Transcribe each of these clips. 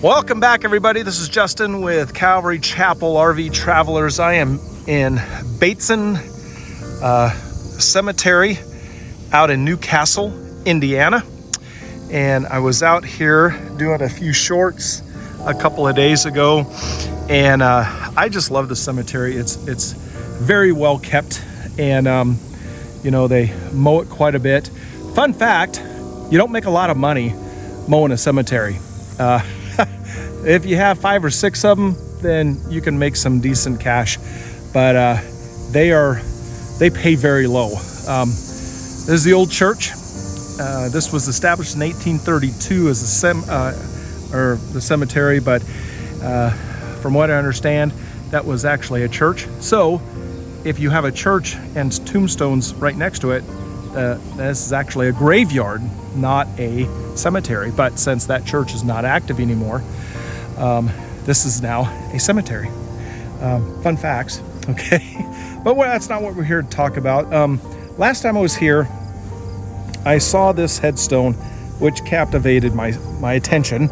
Welcome back, everybody. This is Justin with Calvary Chapel RV Travelers. I am in Bateson Cemetery out in Newcastle, Indiana. And I was out here doing a few shorts a couple of days ago. And I just love the cemetery. It's very well kept. And, they mow it quite a bit. Fun fact, you don't make a lot of money mowing a cemetery. If you have 5 or 6 of them, then you can make some decent cash, but they pay very low. This is the old church. This was established in 1832 as the cemetery, but from what I understand, that was actually a church. So if you have a church and tombstones right next to it, this is actually a graveyard, not a cemetery. But since that church is not active anymore, this is now a cemetery. Fun facts, okay? But that's not what we're here to talk about. Last time I was here, I saw this headstone, which captivated my attention.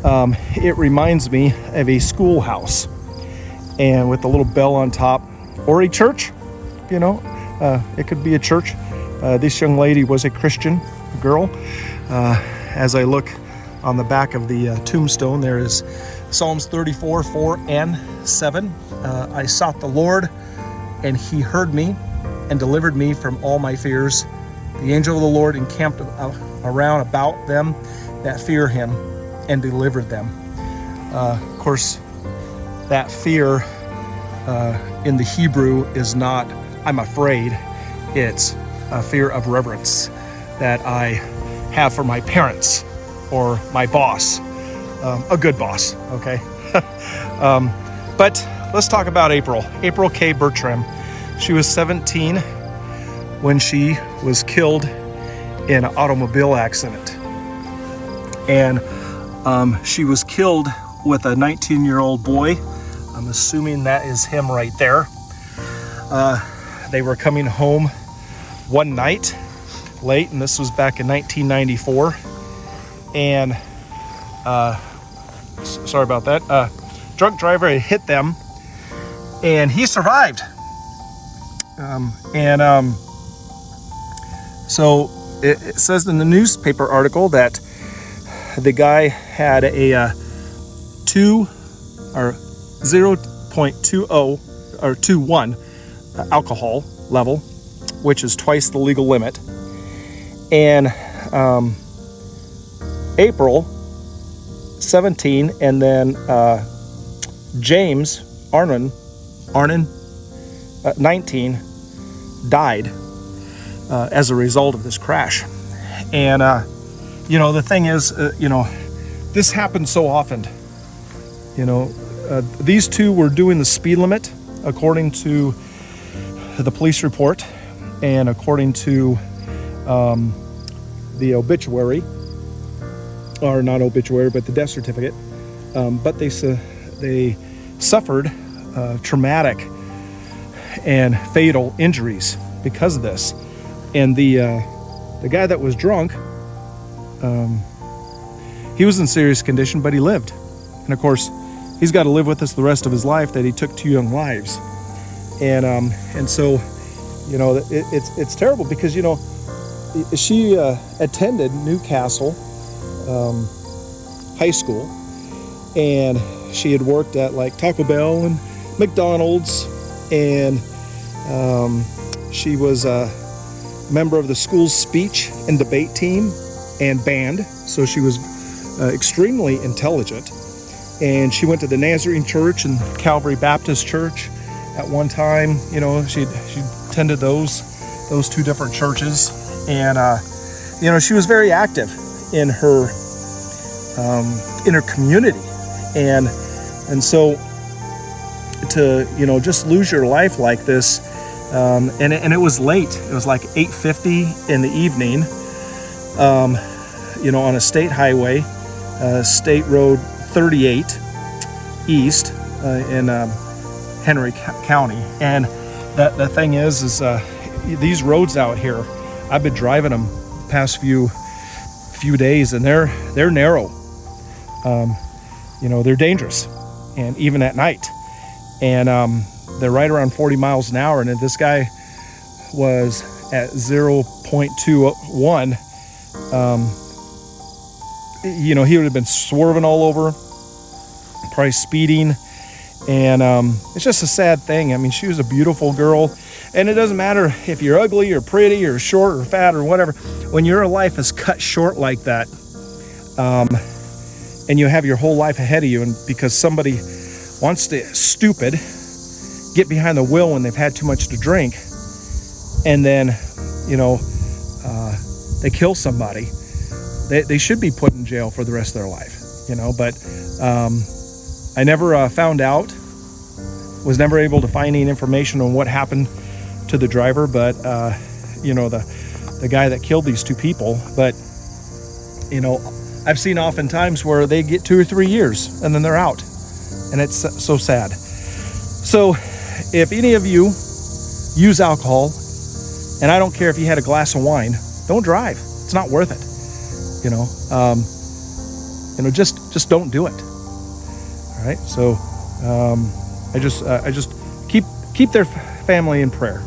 It reminds me of a schoolhouse, and with a little bell on top, or a church. It could be a church. This young lady was a Christian girl. As I look on the back of the tombstone, there is Psalms 34, 4, and 7. I sought the Lord, and he heard me and delivered me from all my fears. The angel of the Lord encamped around about them that fear him and delivered them. Of course, that fear in the Hebrew is not, I'm afraid. It's a fear of reverence that I have for my parents or my boss, a good boss, okay? But let's talk about April Kay Bertram. She was 17 when she was killed in an automobile accident. And she was killed with a 19-year-old boy. I'm assuming that is him right there. They were coming home one night late, and this was back in 1994. And sorry about that. Drunk driver had hit them, and he survived. So it says in the newspaper article that the guy had a 0.20 or 21 alcohol level, which is twice the legal limit. And April 17, and then James Arnon 19 died as a result of this crash. And the thing is, this happens so often. These two were doing the speed limit according to the police report and according to the obituary, or not obituary, but the death certificate. But they suffered traumatic and fatal injuries because of this. And the guy that was drunk, he was in serious condition, but he lived. And of course, he's got to live with us the rest of his life that he took 2 young lives. And so, it's terrible because, she attended Newcastle High School, and she had worked at like Taco Bell and McDonald's, and she was a member of the school's speech and debate team and band, so she was extremely intelligent. And she went to the Nazarene Church and Calvary Baptist Church at one time. She attended those 2 different churches, and she was very active in her community, and so to just lose your life like this, and it was late. It was like 8:50 in the evening, on a state highway, State Road 38 East in Henry County. And the thing is these roads out here, I've been driving them the past few days, and they're narrow. they're dangerous, and even at night. And they're right around 40 miles an hour. And if this guy was at 0.21, he would have been swerving all over, probably speeding. And it's just a sad thing. I mean, she was a beautiful girl. And it doesn't matter if you're ugly or pretty or short or fat or whatever. When your life is cut short like that, and you have your whole life ahead of you, and because somebody wants to, stupid, get behind the wheel when they've had too much to drink, and then, they kill somebody, they should be put in jail for the rest of their life, But I never found out, was never able to find any information on what happened to the driver, but the guy that killed these two people. But I've seen oftentimes where they get 2 or 3 years and then they're out, and it's so sad. So if any of you use alcohol, and I don't care if you had a glass of wine, don't drive. It's not worth it. Just don't do it. All right. So I just keep their family in prayer.